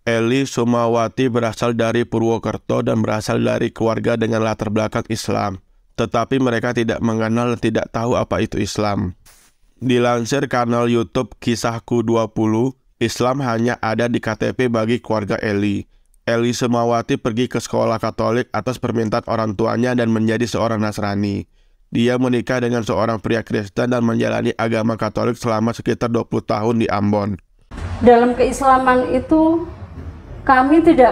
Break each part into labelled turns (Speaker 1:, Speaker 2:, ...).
Speaker 1: Eli Sumawati berasal dari Purwokerto dan berasal dari keluarga dengan latar belakang Islam. Tetapi mereka tidak mengenal dan tidak tahu apa itu Islam. Dilansir kanal YouTube Kisahku 20, Islam hanya ada di KTP bagi keluarga Eli. Eli Sumawati pergi ke sekolah Katolik atas permintaan orang tuanya dan menjadi seorang Nasrani. Dia menikah dengan seorang pria Kristen dan menjalani agama Katolik selama sekitar 20 tahun di Ambon.
Speaker 2: Dalam keislaman itu kami tidak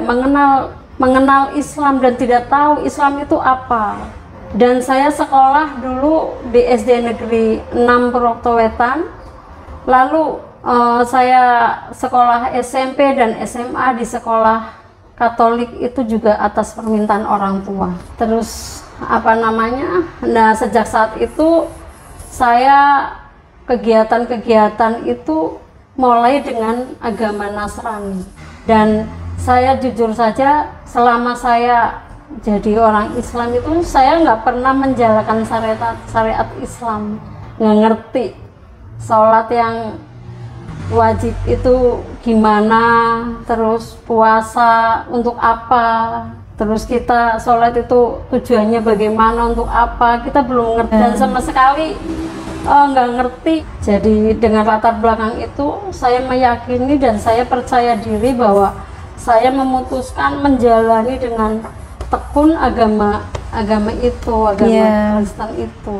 Speaker 2: mengenal Islam dan tidak tahu Islam itu apa. Dan saya sekolah dulu di SD Negeri 6 Purwokerto Wetan. Lalu saya sekolah SMP dan SMA di sekolah Katolik itu juga atas permintaan orang tua. Terus nah sejak saat itu saya kegiatan-kegiatan itu mulai dengan agama Nasrani. Dan saya jujur saja, selama saya jadi orang Islam itu saya nggak pernah menjalankan syariat Islam, nggak ngerti sholat yang wajib itu gimana, terus puasa untuk apa, terus kita sholat itu tujuannya bagaimana, untuk apa, kita belum ngerti dan sama sekali nggak ngerti. Jadi dengan latar belakang itu saya meyakini dan saya percaya diri bahwa saya memutuskan menjalani dengan tekun agama Kristen itu.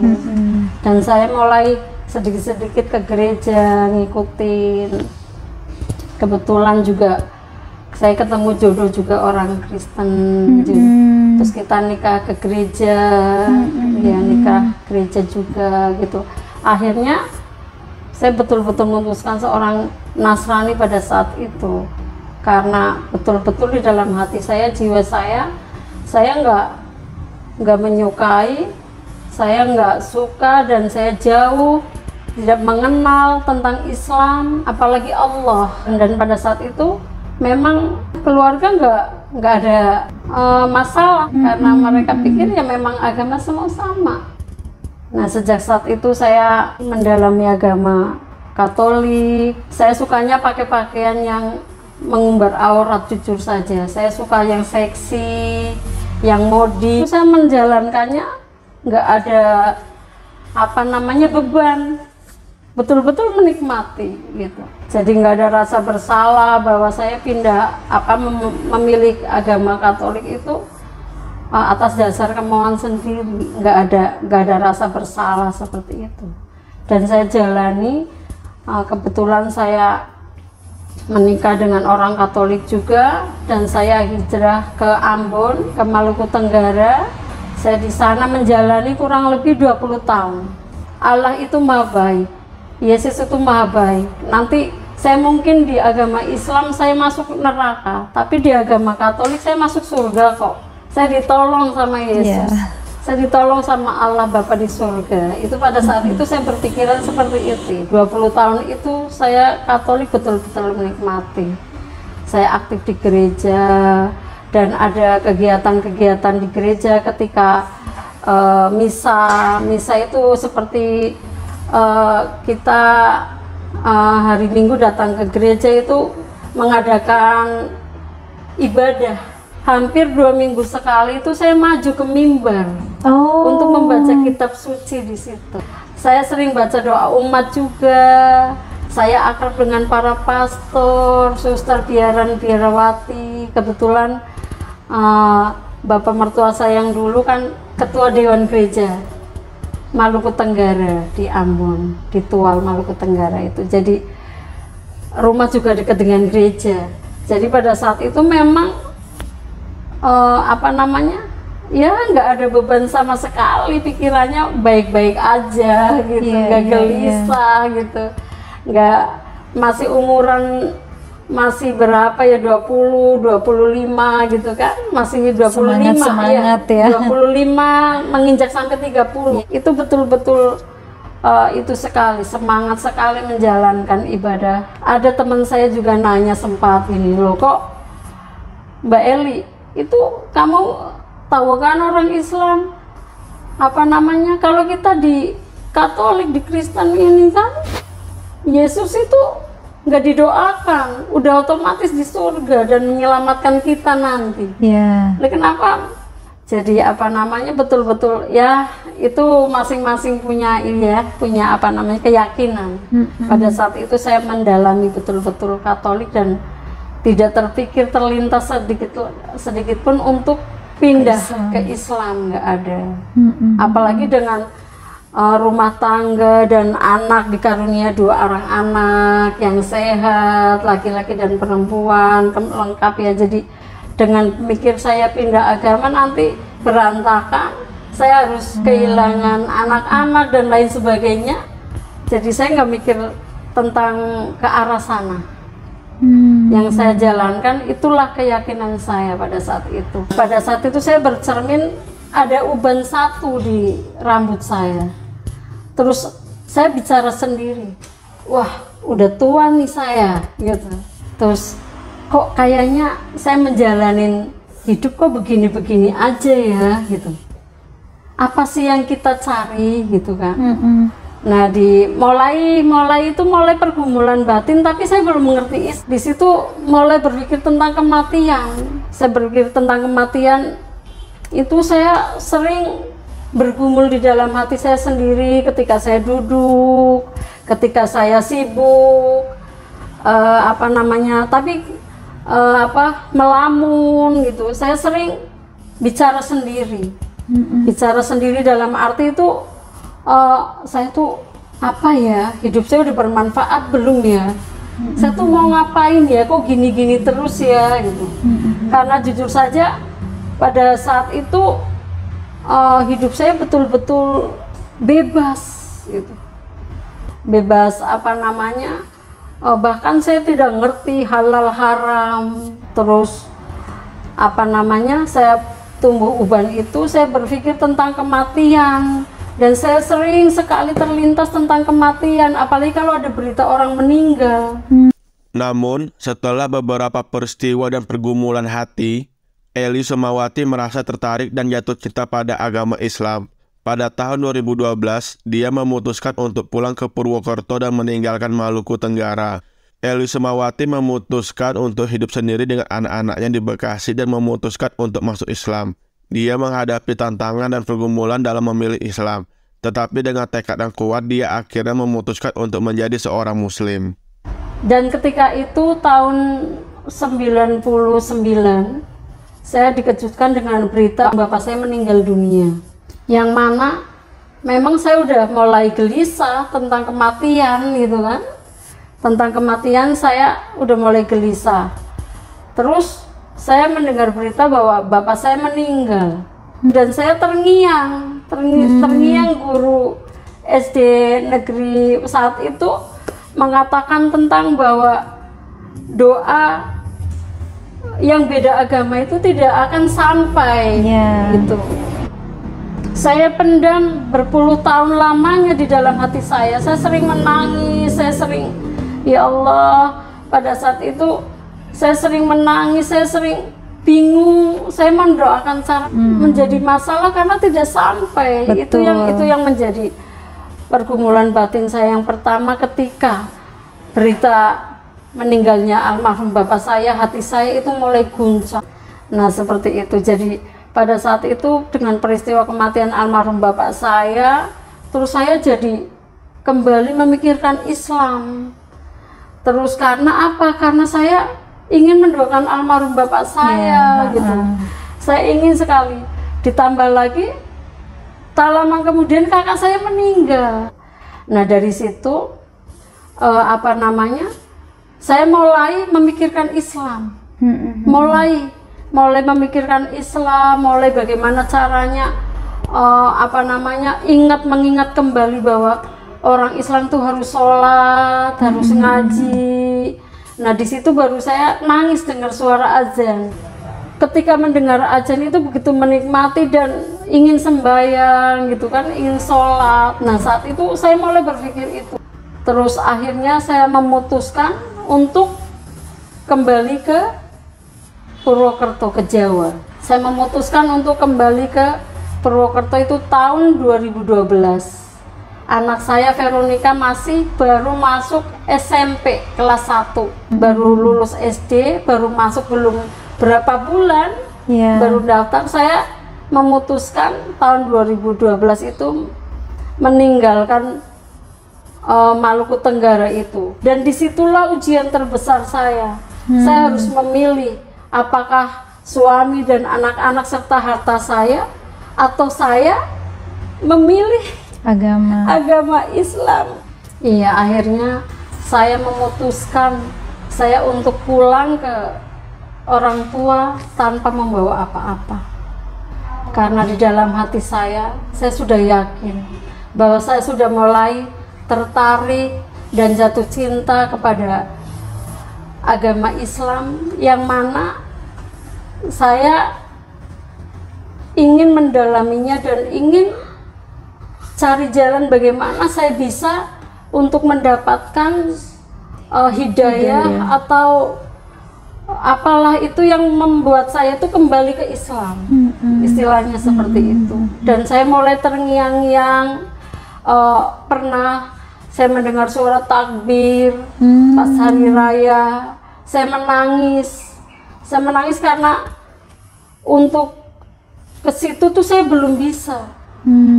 Speaker 2: Dan saya mulai sedikit-sedikit ke gereja, ngikutin. Kebetulan juga saya ketemu jodoh juga orang Kristen. Terus kita nikah ke gereja, ya nikah gereja juga gitu. Akhirnya saya betul-betul memutuskan seorang Nasrani pada saat itu. Karena betul-betul di dalam hati saya, jiwa saya nggak menyukai, saya nggak suka dan saya jauh, tidak mengenal tentang Islam, apalagi Allah. Dan pada saat itu memang keluarga nggak ada masalah karena mereka pikir ya memang agama semua sama. Nah sejak saat itu saya mendalami agama Katolik. Saya sukanya pakai pakaian yang mengumbar aurat, jujur saja. Saya suka yang seksi, yang modi. Saya menjalankannya nggak ada beban. Betul-betul menikmati gitu. Jadi nggak ada rasa bersalah bahwa saya memilih agama Katolik itu atas dasar kemauan sendiri. Nggak ada rasa bersalah seperti itu. Dan saya jalani. Kebetulan saya menikah dengan orang Katolik juga, dan saya hijrah ke Ambon, ke Maluku Tenggara. Saya di sana menjalani kurang lebih 20 tahun. Allah itu maha baik, Yesus itu maha baik. Nanti saya mungkin di agama Islam saya masuk neraka, tapi di agama Katolik saya masuk surga kok. Saya ditolong sama Yesus. Saya ditolong sama Allah Bapa di surga. Itu pada saat itu saya berpikiran seperti itu. 20 tahun itu saya Katolik betul-betul menikmati. Saya aktif di gereja dan ada kegiatan-kegiatan di gereja ketika misa itu seperti kita hari Minggu datang ke gereja itu mengadakan ibadah. Hampir 2 minggu sekali itu saya maju ke mimbar untuk membaca kitab suci di situ. Saya sering baca doa umat juga. Saya akrab dengan para pastor, suster, biarawati. Kebetulan bapak mertua saya yang dulu kan ketua Dewan Gereja Maluku Tenggara di Ambon, di Tual Maluku Tenggara itu. Jadi rumah juga dekat dengan gereja. Jadi pada saat itu memang ya nggak ada beban sama sekali, pikirannya baik-baik aja gitu, nggak gelisah gitu, nggak, masih umuran masih berapa ya, 20, 25 gitu kan, masih 25
Speaker 3: semangat ya.
Speaker 2: 25 menginjak sampai 30 itu betul-betul itu sekali, semangat sekali menjalankan ibadah. Ada teman saya juga nanya sempat ini, loh kok Mbak Eli itu kamu tahu kan orang Islam kalau kita di Katolik, di Kristen ini kan Yesus itu nggak didoakan, udah otomatis di surga dan menyelamatkan kita nanti.
Speaker 3: Iya.
Speaker 2: Nah, kenapa? Jadi apa namanya, betul-betul ya itu masing-masing punya ini ya, punya apa namanya keyakinan. Pada saat itu saya mendalami betul-betul Katolik dan tidak terpikir terlintas sedikit pun untuk pindah ke Islam, nggak ada. Apalagi dengan rumah tangga dan anak, dikarunia 2 orang anak yang sehat, laki-laki dan perempuan lengkap ya. Jadi dengan mikir saya pindah agama nanti berantakan, saya harus kehilangan anak-anak dan lain sebagainya. Jadi saya nggak mikir tentang ke arah sana. Yang saya jalankan itulah keyakinan saya pada saat itu. Pada saat itu saya bercermin ada uban 1 di rambut saya. Terus saya bicara sendiri, wah udah tua nih saya gitu. Terus kok kayaknya saya menjalanin hidup kok begini-begini aja ya gitu. Apa sih yang kita cari gitu kan? Nah mulai pergumulan batin, tapi saya belum mengerti. Di situ mulai berpikir tentang kematian. Saya berpikir tentang kematian itu saya sering bergumul di dalam hati saya sendiri ketika saya duduk, ketika saya sibuk, melamun gitu. Saya sering bicara sendiri, bicara sendiri dalam arti itu saya tuh apa ya, hidup saya udah bermanfaat belum ya, saya tuh mau ngapain ya, kok gini-gini terus ya gitu. Karena jujur saja pada saat itu hidup saya betul-betul bebas gitu, bebas bahkan saya tidak ngerti halal haram. Terus saya tumbuh uban itu, saya berpikir tentang kematian dan saya sering sekali terlintas tentang kematian, apalagi kalau ada berita orang meninggal.
Speaker 1: Namun setelah beberapa peristiwa dan pergumulan hati, Eli Sumawati merasa tertarik dan jatuh cinta pada agama Islam. Pada tahun 2012, dia memutuskan untuk pulang ke Purwokerto dan meninggalkan Maluku Tenggara. Eli Sumawati memutuskan untuk hidup sendiri dengan anak-anaknya di Bekasi dan memutuskan untuk masuk Islam. Dia menghadapi tantangan dan pergumulan dalam memilih Islam. Tetapi dengan tekad yang kuat, dia akhirnya memutuskan untuk menjadi seorang Muslim.
Speaker 2: Dan ketika itu tahun 99, saya dikejutkan dengan berita bapak saya meninggal dunia. Yang mana memang saya udah mulai gelisah tentang kematian gitu kan. Tentang kematian saya udah mulai gelisah. Terus saya mendengar berita bahwa bapak saya meninggal. Dan saya terngiang. Guru SD negeri saat itu mengatakan tentang bahwa doa yang beda agama itu tidak akan sampai gitu. Saya pendam berpuluh tahun lamanya di dalam hati saya. Saya sering menangis, saya sering, ya Allah, pada saat itu saya sering menangis, saya sering bingung, saya mendoakan cara menjadi masalah karena tidak sampai.
Speaker 3: Betul.
Speaker 2: Itu yang menjadi pergumulan batin saya yang pertama ketika berita meninggalnya almarhum bapak saya, hati saya itu mulai guncang. Nah seperti itu. Jadi pada saat itu dengan peristiwa kematian almarhum bapak saya, terus saya jadi kembali memikirkan Islam. Terus karena apa? Karena saya ingin mendoakan almarhum bapak saya gitu. Saya ingin sekali. Ditambah lagi tak lama kemudian kakak saya meninggal. Nah dari situ saya mulai memikirkan Islam, mulai memikirkan Islam, mulai bagaimana caranya mengingat kembali bahwa orang Islam tuh harus sholat, harus ngaji. Nah di situ baru saya nangis dengar suara azan. Ketika mendengar azan itu begitu menikmati dan ingin sembahyang gitu kan, ingin sholat. Nah saat itu saya mulai berpikir itu. Terus akhirnya saya memutuskan untuk kembali ke Purwokerto, ke Jawa. Saya memutuskan untuk kembali ke Purwokerto itu tahun 2012. anak saya Veronica masih baru masuk SMP kelas 1, baru lulus SD, baru masuk belum berapa bulan, baru daftar. Saya memutuskan tahun 2012 itu meninggalkan Maluku Tenggara itu, dan disitulah ujian terbesar saya. Saya harus memilih apakah suami dan anak-anak serta harta saya, atau saya memilih agama Islam. Iya, akhirnya saya memutuskan saya untuk pulang ke orang tua tanpa membawa apa-apa, karena di dalam hati saya sudah yakin bahwa saya sudah mulai tertarik dan jatuh cinta kepada agama Islam, yang mana saya ingin mendalaminya dan ingin cari jalan bagaimana saya bisa untuk mendapatkan hidayah atau apalah itu yang membuat saya itu kembali ke Islam, istilahnya seperti itu. Dan saya mulai terngiang-ngiang, pernah saya mendengar suara takbir pas hari raya, saya menangis karena untuk ke situ tuh saya belum bisa.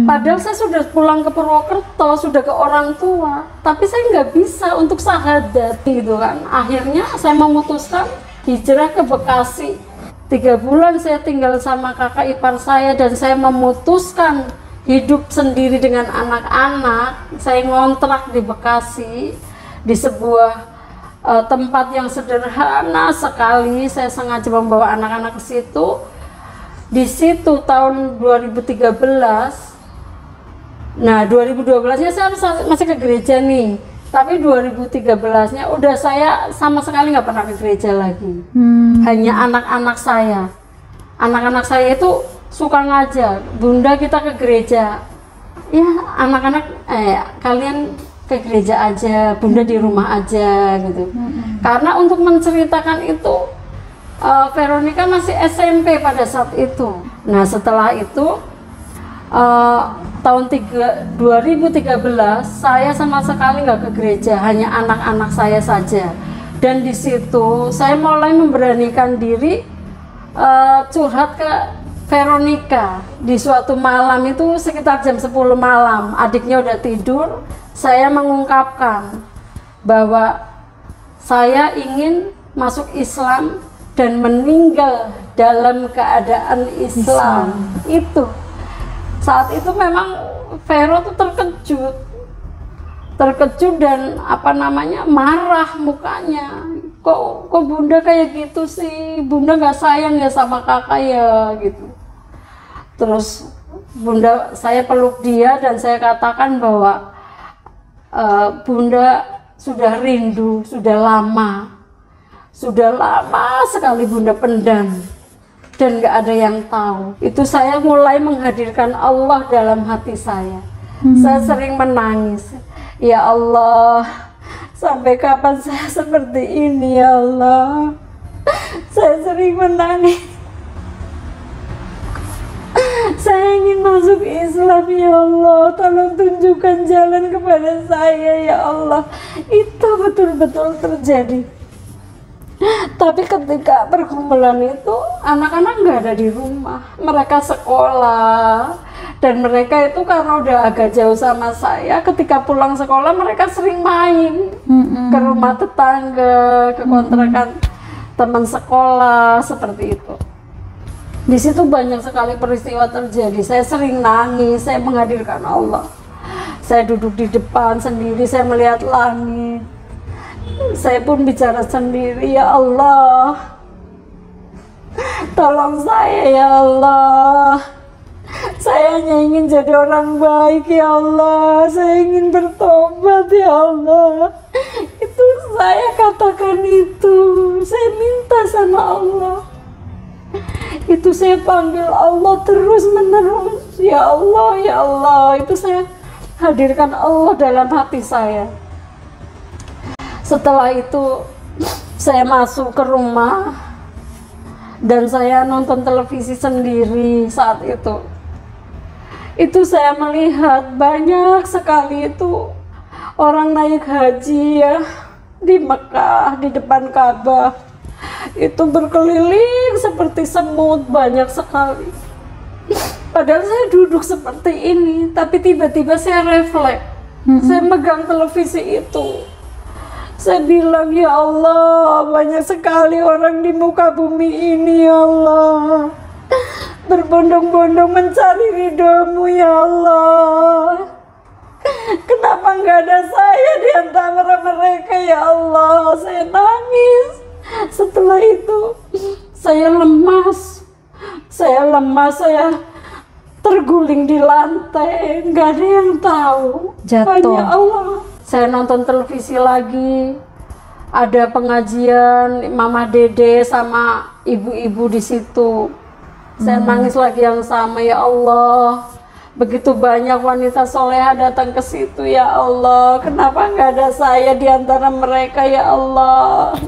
Speaker 2: Padahal saya sudah pulang ke Purwokerto, sudah ke orang tua, tapi saya nggak bisa untuk syahadat gitu kan. Akhirnya saya memutuskan hijrah ke Bekasi. 3 bulan saya tinggal sama kakak ipar saya, dan saya memutuskan hidup sendiri dengan anak-anak. Saya ngontrak di Bekasi, di sebuah tempat yang sederhana sekali. Saya sengaja membawa anak-anak ke situ. Di situ tahun 2013, nah 2012-nya saya masih ke gereja nih, tapi 2013-nya udah saya sama sekali nggak pernah ke gereja lagi. Hanya anak-anak saya itu suka ngajak, "Bunda, kita ke gereja." Ya, anak-anak kalian ke gereja aja, Bunda di rumah aja gitu. Karena untuk menceritakan itu, Veronica masih SMP pada saat itu. Nah, setelah itu tahun 2013 saya sama sekali nggak ke gereja, hanya anak-anak saya saja. Dan di situ saya mulai memberanikan diri curhat ke Veronica. Di suatu malam itu sekitar jam 10 malam, adiknya udah tidur, saya mengungkapkan bahwa saya ingin masuk Islam dan meninggal dalam keadaan Islam. Itu saat itu memang Vero tuh terkejut dan marah mukanya. Kok Bunda kayak gitu sih? Bunda nggak sayang ya sama kakak ya gitu. Terus Bunda, saya peluk dia dan saya katakan bahwa Bunda sudah rindu, sudah lama sekali Bunda pendam dan nggak ada yang tahu. Itu saya mulai menghadirkan Allah dalam hati saya. Saya sering menangis, ya Allah, sampai kapan saya seperti ini ya Allah. Saya sering menangis. Saya ingin masuk Islam ya Allah, tolong tunjukkan jalan kepada saya ya Allah. Itu betul-betul terjadi. Tapi ketika pergumulan itu, anak-anak nggak ada di rumah, mereka sekolah. Dan mereka itu karena udah agak jauh sama saya, ketika pulang sekolah mereka sering main ke rumah tetangga, ke kontrakan teman sekolah, seperti itu. Di situ banyak sekali peristiwa terjadi. Saya sering nangis, saya menghadirkan Allah. Saya duduk di depan sendiri, saya melihat langit. Saya pun bicara sendiri, ya Allah, tolong saya ya Allah. Saya hanya ingin jadi orang baik ya Allah. Saya ingin bertobat ya Allah. Itu saya katakan itu. Saya minta sama Allah. Itu saya panggil Allah terus menerus. Ya Allah, ya Allah. Itu saya hadirkan Allah dalam hati saya. Setelah itu saya masuk ke rumah dan saya nonton televisi sendiri saat itu. itu saya melihat banyak sekali itu orang naik haji ya di Mekah, di depan Ka'bah itu berkeliling seperti semut, banyak sekali. Padahal saya duduk seperti ini, tapi tiba-tiba saya refleks. Saya megang televisi itu. Saya bilang, ya Allah, banyak sekali orang di muka bumi ini, ya Allah. Berbondong-bondong mencari ridho-Mu, ya Allah. Kenapa nggak ada saya di antara mereka, ya Allah? Saya nangis. Setelah itu, saya lemas. Saya terguling di lantai, nggak ada yang tahu.
Speaker 3: Jatuh.
Speaker 2: Hanya Allah. Saya nonton televisi lagi, ada pengajian Mama Dede sama ibu-ibu di situ. Saya nangis lagi yang sama, ya Allah. Begitu banyak wanita soleha datang ke situ, ya Allah. Kenapa nggak ada saya di antara mereka, ya Allah?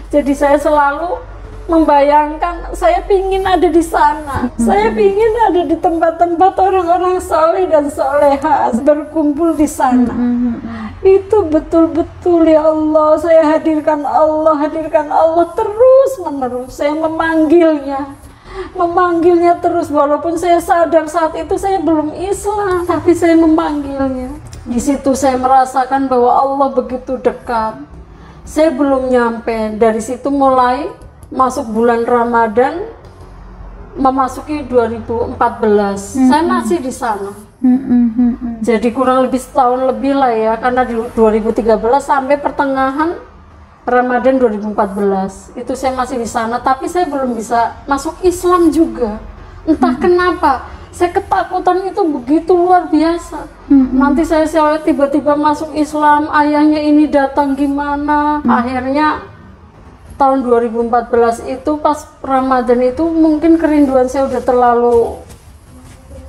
Speaker 2: Jadi saya selalu membayangkan saya pingin ada di sana. Saya pingin ada di tempat-tempat orang-orang soleh dan soleha berkumpul di sana. Itu betul-betul, ya Allah. Saya hadirkan Allah terus menerus. Saya memanggilnya terus, walaupun saya sadar saat itu saya belum Islam, tapi saya memanggilnya. Di situ saya merasakan bahwa Allah begitu dekat. Saya belum nyampe. Dari situ mulai masuk bulan Ramadan, memasuki 2014. Saya masih di sana. Jadi kurang lebih setahun lebih lah ya, karena di 2013 sampai pertengahan Ramadan 2014 itu saya masih di sana, tapi saya belum bisa masuk Islam juga. Entah kenapa, saya ketakutan itu begitu luar biasa. Nanti saya tiba-tiba masuk Islam, ayahnya ini datang gimana? Akhirnya tahun 2014 itu pas Ramadan itu mungkin kerinduan saya udah terlalu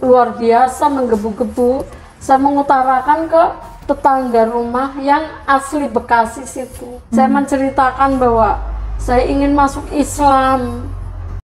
Speaker 2: luar biasa, menggebu-gebu. Saya mengutarakan ke tetangga rumah yang asli Bekasi situ. Saya menceritakan bahwa saya ingin masuk Islam.